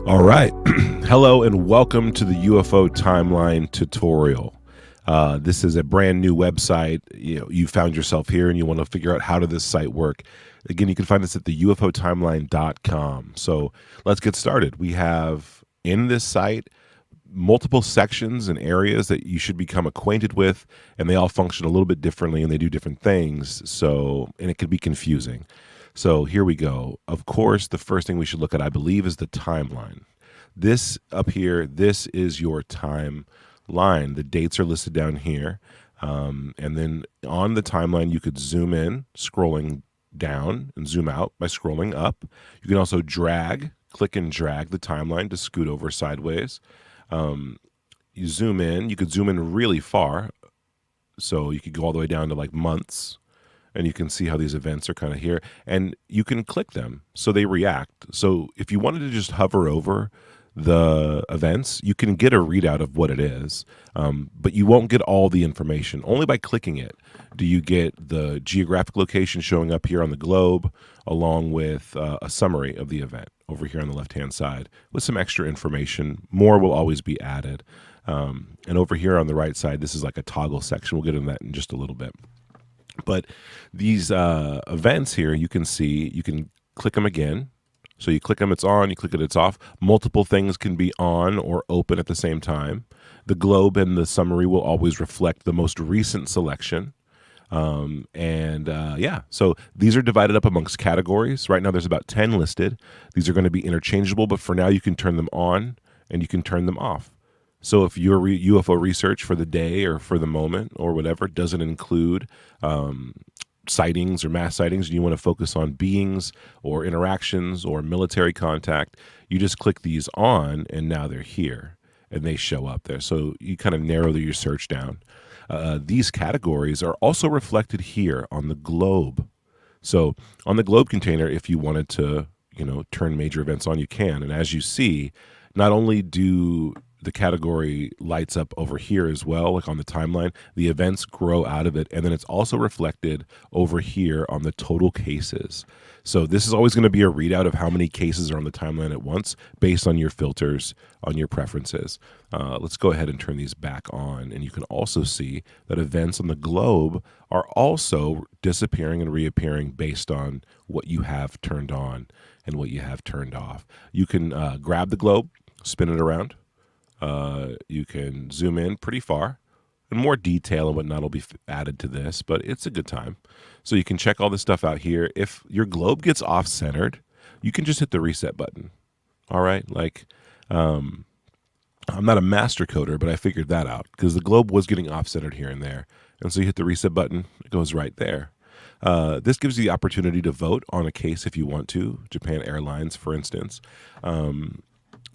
All right. Hello and welcome to the UFO Timeline tutorial. This is a brand new website. You found yourself here and you want to figure out how does this site work. Again, you can find this at the ufotimeline.com. So let's get started. We have in this site multiple sections and areas that you should become acquainted with, and they all function a little bit differently and they do different things. And it can be confusing. So here we go. Of course, the first thing we should look at, I believe, is the timeline. This up here, this is your timeline. The dates are listed down here. And then on the timeline, you could zoom in, scrolling down, and zoom out by scrolling up. You can also click and drag the timeline to scoot over sideways. You zoom in, you could zoom in really far. So you could go all the way down to like months. And you can see how these events are kind of here, and you can click them so they react. So if you wanted to just hover over the events, you can get a readout of what it is, but you won't get all the information. Only by clicking it do you get the geographic location showing up here on the globe, along with a summary of the event over here on the left-hand side with some extra information. More will always be added. And over here on the right side, this is like a toggle section. We'll get into that in just a little bit. But these events here, you can see, you can click them again. So you click them, it's on, you click it, it's off. Multiple things can be on or open at the same time. The globe and the summary will always reflect the most recent selection. So these are divided up amongst categories. Right now there's about 10 listed. These are going to be interchangeable, but for now you can turn them on and you can turn them off. So if your UFO research for the day or for the moment or whatever doesn't include sightings or mass sightings, and you want to focus on beings or interactions or military contact, you just click these on and now they're here and they show up there. So you kind of narrow your search down. These categories are also reflected here on the globe. So on the globe container, if you wanted to, turn major events on, you can. And as you see, not only do the category lights up over here as well, like on the timeline, the events grow out of it, and then it's also reflected over here on the total cases. So this is always going to be a readout of how many cases are on the timeline at once based on your filters, on your preferences. Let's go ahead and turn these back on, and you can also see that events on the globe are also disappearing and reappearing based on what you have turned on and what you have turned off. You can grab the globe, spin it around. You can zoom in pretty far, and more detail and whatnot will be added to this, but it's a good time. So you can check all this stuff out here. If your globe gets off-centered, you can just hit the reset button. All right, I'm not a master coder, but I figured that out because the globe was getting off-centered here and there. And so you hit the reset button, it goes right there. This gives you the opportunity to vote on a case if you want to, Japan Airlines, for instance.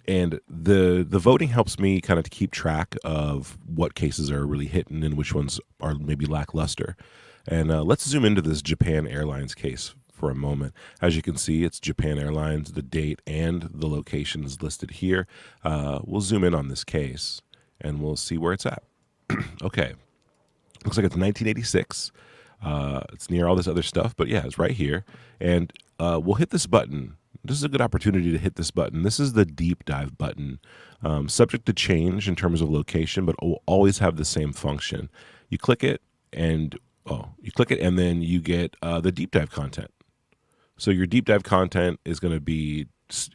And the voting helps me kind of to keep track of what cases are really hitting and which ones are maybe lackluster. And let's zoom into this Japan Airlines case for a moment. As you can see, it's Japan Airlines, the date and the location is listed here. We'll zoom in on this case and we'll see where it's at. Okay, looks like it's 1986. It's near all this other stuff, but yeah, it's right here. And we'll hit this button. This is a good opportunity to hit this button. This is the deep dive button, subject to change in terms of location, but will always have the same function. You click it, and then you get the deep dive content. So your deep dive content is going to be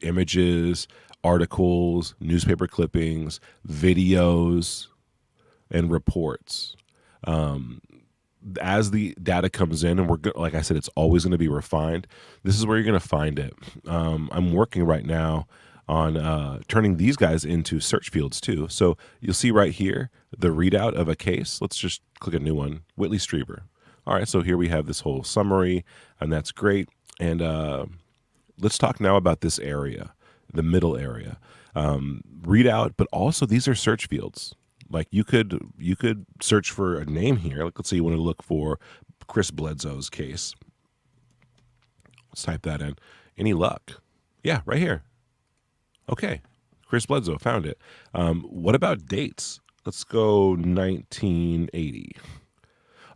images, articles, newspaper clippings, videos, and reports. As the data comes in, and like I said, it's always going to be refined. This is where you're going to find it. I'm working right now on turning these guys into search fields too. So you'll see right here the readout of a case. Let's just click a new one, Whitley Strieber. All right, so here we have this whole summary, and that's great. And let's talk now about this area, the middle area. Readout, but also these are search fields. Like you could search for a name here. Like let's say you want to look for Chris Bledsoe's case. Let's type that in. Any luck? Yeah, right here. Okay, Chris Bledsoe, found it. What about dates? Let's go 1980.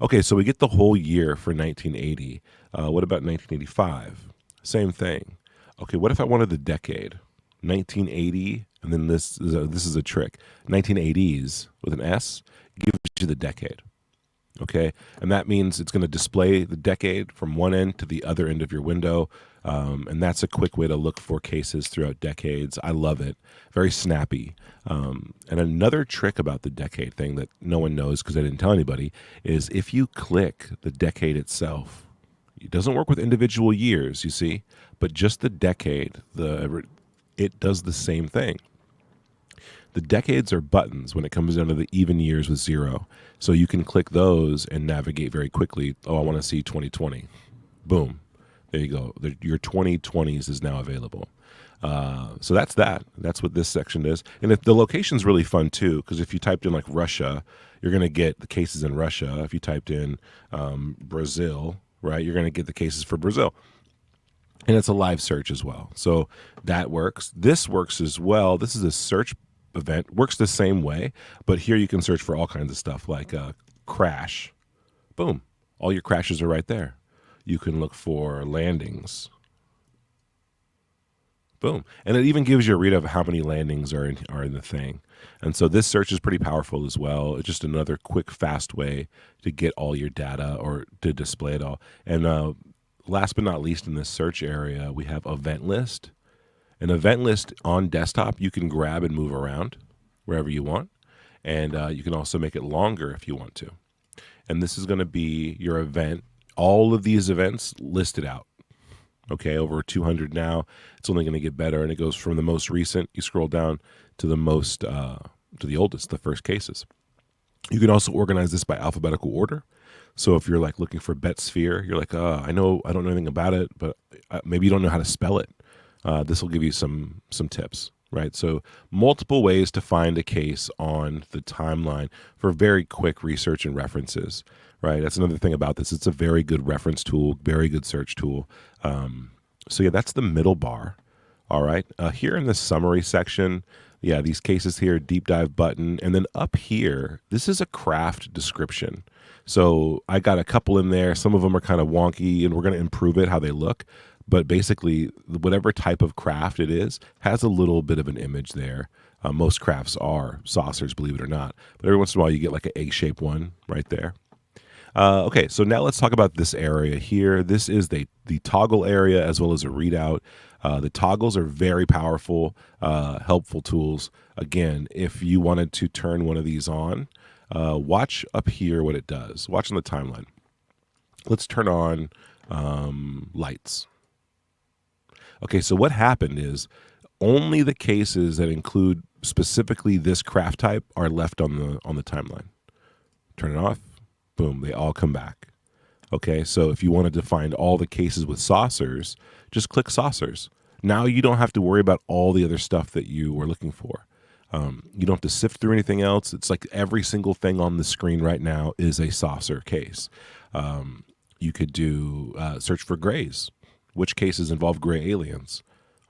Okay, so we get the whole year for 1980. What about 1985? Same thing. Okay, what if I wanted the decade? 1980, and then this is a trick. 1980s with an S gives you the decade. Okay, and that means it's going to display the decade from one end to the other end of your window, and that's a quick way to look for cases throughout decades. I love it. Very snappy. And another trick about the decade thing that no one knows because I didn't tell anybody is if you click the decade itself, it doesn't work with individual years, you see, but just the decade, it does the same thing. The decades are buttons when it comes down to the even years with 0. So you can click those and navigate very quickly. Oh, I want to see 2020. Boom. There you go. Your 2020s is now available. So that's that. That's what this section is. And the location's really fun too, because if you typed in like Russia, you're going to get the cases in Russia. If you typed in Brazil, right, you're going to get the cases for Brazil. And it's a live search as well. So that works. This works as well. This is a search event, works the same way, but here you can search for all kinds of stuff like crash. Boom. All your crashes are right there. You can look for landings. Boom. And it even gives you a read of how many landings are in the thing. And so this search is pretty powerful as well. It's just another quick, fast way to get all your data or to display it all. And last but not least in this search area, we have event list. An event list on desktop, you can grab and move around wherever you want. And you can also make it longer if you want to. And this is going to be your event. All of these events listed out. Okay, over 200 now. It's only going to get better. And it goes from the most recent, you scroll down to the most, to the oldest, the first cases. You can also organize this by alphabetical order. So if you're like looking for BetSphere, you're like, I don't know anything about it, but maybe you don't know how to spell it. This will give you some tips, right? So multiple ways to find a case on the timeline for very quick research and references, right? That's another thing about this. It's a very good reference tool, very good search tool. So yeah, that's the middle bar. All right. Here in the summary section, yeah, these cases here, deep dive button. And then up here, this is a craft description. So I got a couple in there. Some of them are kind of wonky and we're going to improve it, how they look. But basically, whatever type of craft it is has a little bit of an image there. Most crafts are saucers, believe it or not. But every once in a while, you get like an egg-shaped one right there. Okay, so now let's talk about this area here. This is the toggle area as well as a readout. The toggles are very powerful, helpful tools. Again, if you wanted to turn one of these on, watch up here what it does. Watch on the timeline. Let's turn on lights. Okay, so what happened is only the cases that include specifically this craft type are left on the timeline. Turn it off, boom, they all come back. Okay, so if you wanted to find all the cases with saucers, just click saucers. Now you don't have to worry about all the other stuff that you were looking for. You don't have to sift through anything else. It's like every single thing on the screen right now is a saucer case. You could do search for grays. Which cases involve gray aliens?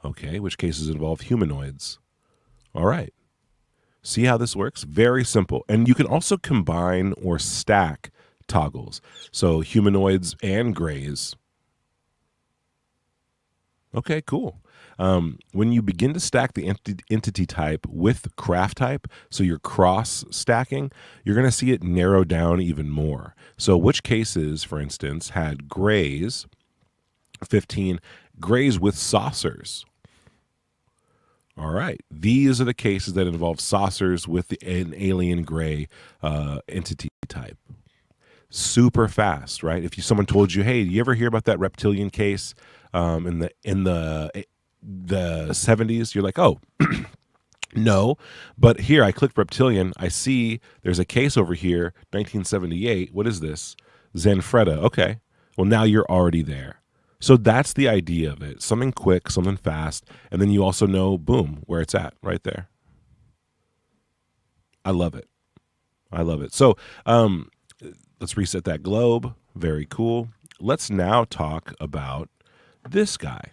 Okay, which cases involve humanoids? All right. See how this works? Very simple. And you can also combine or stack toggles. So humanoids and grays. Okay, cool. When you begin to stack the entity type with craft type, so you're cross stacking, you're going to see it narrow down even more. So which cases, for instance, had grays, 15, grays with saucers. All right. These are the cases that involve saucers with an alien gray entity type. Super fast, right? If someone told you, hey, you ever hear about that reptilian case in the 70s? You're like, oh, no. But here I clicked reptilian. I see there's a case over here, 1978. What is this? Zanfretta. Okay. Well, now you're already there. So that's the idea of it. Something quick, something fast. And then you also know, boom, where it's at right there. I love it. I love it. So let's reset that globe. Very cool. Let's now talk about this guy.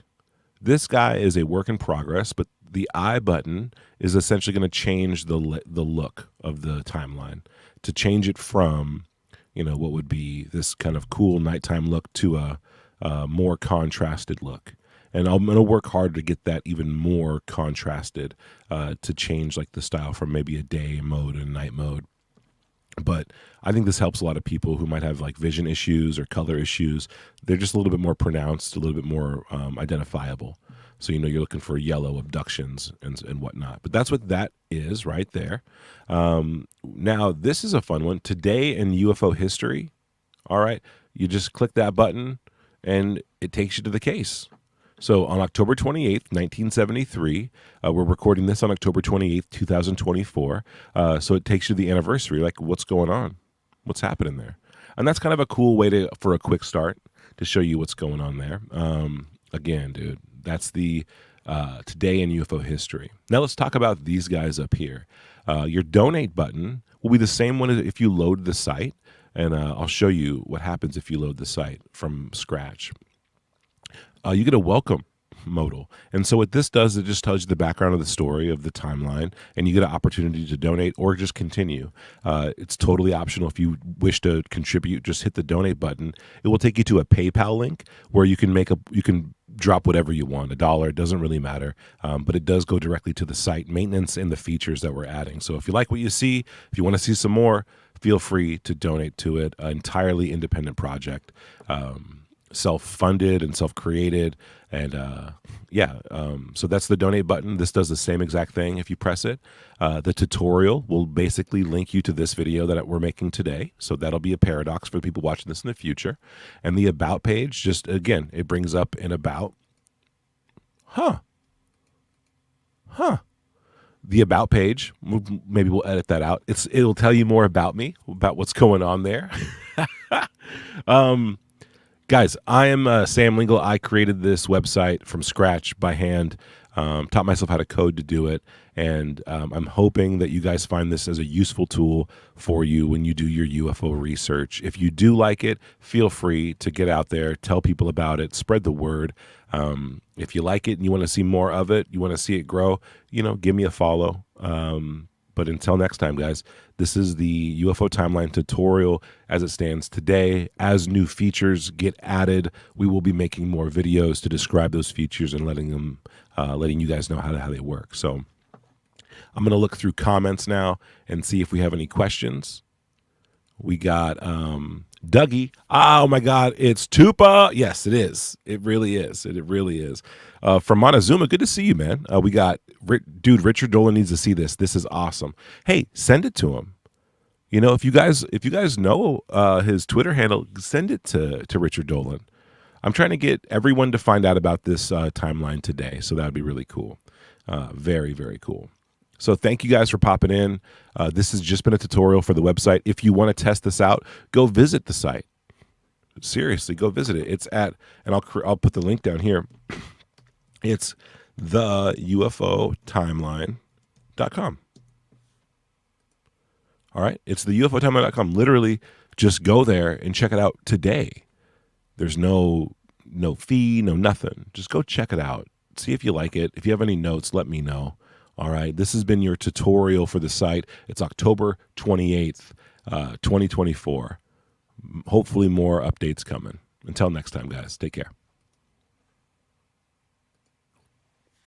This guy is a work in progress, but the I button is essentially going to change the look of the timeline to change it from, what would be this kind of cool nighttime look to a more contrasted look. And I'm going to work hard to get that even more contrasted, to change like the style from maybe a day mode and night mode. But I think this helps a lot of people who might have like vision issues or color issues. They're just a little bit more pronounced, a little bit more identifiable. So, you're looking for yellow abductions and whatnot. But that's what that is right there. Now, this is a fun one. Today in UFO history. All right. You just click that button and it takes you to the case. So on October 28th, 1973, we're recording this on October 28th, 2024. So it takes you to the anniversary, like what's going on, what's happening there. And that's kind of a cool way for a quick start to show you what's going on there. Again, dude, that's the Today in UFO history. Now let's talk about these guys up here. Your donate button will be the same one as if you load the site. And I'll show you what happens if you load the site from scratch. You get a welcome modal. And so what this does, it just tells you the background of the story of the timeline, and you get an opportunity to donate or just continue. It's totally optional. If you wish to contribute, just hit the donate button. It will take you to a PayPal link where you can drop whatever you want, $1, it doesn't really matter. But it does go directly to the site maintenance and the features that we're adding. So if you like what you see, if you want to see some more, feel free to donate to it. An entirely independent project. Self-funded and self-created, and so that's the donate button. This does the same exact thing if you press it. The tutorial will basically link you to this video that we're making today, so that'll be a paradox for people watching this in the future. And the about page, just again, it brings up an about. The about page, maybe we'll edit that out. It'll tell you more about me, about what's going on there. Guys, I am Sam Lingle. I created this website from scratch by hand, taught myself how to code to do it, and I'm hoping that you guys find this as a useful tool for you when you do your UFO research. If you do like it, feel free to get out there, tell people about it, spread the word. If you like it and you want to see more of it, you want to see it grow, give me a follow. But until next time, guys, this is the UFO Timeline tutorial as it stands today. As new features get added, we will be making more videos to describe those features and letting you guys know how they work. So I'm going to look through comments now and see if we have any questions. We got Dougie. Oh my God, it's Tupa. Yes, it is. It really is. It really is. From Montezuma, good to see you, man. We got dude. Richard Dolan needs to see this. This is awesome. Hey, send it to him. If you guys know his Twitter handle, send it to Richard Dolan. I'm trying to get everyone to find out about this timeline today, so that would be really cool. Very, very cool. So thank you guys for popping in. This has just been a tutorial for the website. If you want to test this out, go visit the site. Seriously, go visit it. It's at, and I'll put the link down here. It's the UFOtimeline.com. All right, it's the UFOtimeline.com. Literally, just go there and check it out today. There's no fee, no nothing. Just go check it out. See if you like it. If you have any notes, let me know. All right, this has been your tutorial for the site. It's October 28th, 2024. Hopefully more updates coming. Until next time, guys, take care.